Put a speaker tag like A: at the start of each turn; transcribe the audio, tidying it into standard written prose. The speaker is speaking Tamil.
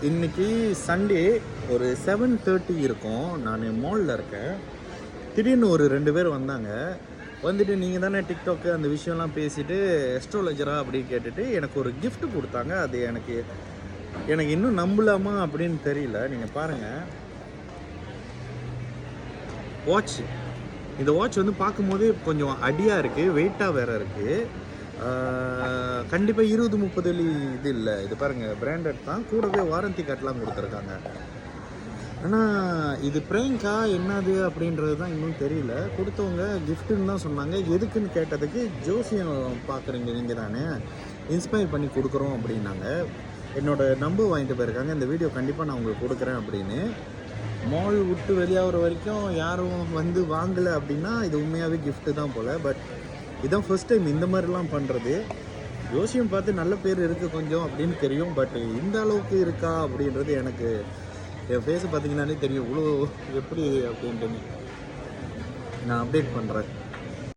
A: இன்னைக்கு சண்டே ஒரு 7:30 இருக்கும். நான் மாலில் இருக்கேன். திடீர்னு ஒரு 2 பேர் வந்தாங்க. வந்துட்டு நீங்கள் தானே டிக்டாக்கு அந்த விஷயம்லாம் பேசிட்டு எஸ்ட்ராலஜரா அப்படின்னு கேட்டுட்டு எனக்கு ஒரு gift கொடுத்தாங்க. அது எனக்கு எனக்கு இன்னும் நம்பலாமா அப்படின்னு தெரியல. நீங்கள் பாருங்கள், வாட்ச். இந்த வாட்ச் வந்து பார்க்கும்போதே கொஞ்சம் அடியாக இருக்குது, வெயிட்டாக வேறு இருக்குது. கண்டிப்பாக 20-30 வெள்ளி இது இல்லை. இது பாருங்கள், பிராண்டட் தான், கூடவே வாரண்டி கார்டெலாம் கொடுத்துருக்காங்க. ஆனால் இது ப்ரேங்கா என்னது அப்படின்றது தான் இன்னும் தெரியல. கொடுத்தவங்க கிஃப்ட்டுன்னு தான் சொன்னாங்க. எதுக்குன்னு கேட்டதுக்கு ஜோசியம் பார்க்குறீங்க நீங்கள் தானே, இன்ஸ்பயர் பண்ணி கொடுக்குறோம் அப்படின்னாங்க. என்னோடய நம்பர் வாங்கிட்டு போயிருக்காங்க. இந்த வீடியோ கண்டிப்பாக நான் உங்களுக்கு கொடுக்குறேன் அப்படின்னு. மால் விட்டு வெளியாகிற வரைக்கும் யாரும் வந்து வாங்கலை அப்படின்னா இது உண்மையாகவே கிஃப்ட்டு தான் போல். பட் இதுதான் ஃபர்ஸ்ட் டைம் இந்த மாதிரிலாம் பண்ணுறது. ஜோசியம் பார்த்து நல்ல பேர் இருக்குது கொஞ்சம் அப்படின்னு தெரியும். பட் இந்த அளவுக்கு இருக்கா அப்படின்றது எனக்கு என் ஃபேஸை பார்த்தீங்கன்னாலே தெரியும் இவ்வளோ எப்படி அப்படின்ட்டு. நான் அப்டேட் பண்ணுறேன்.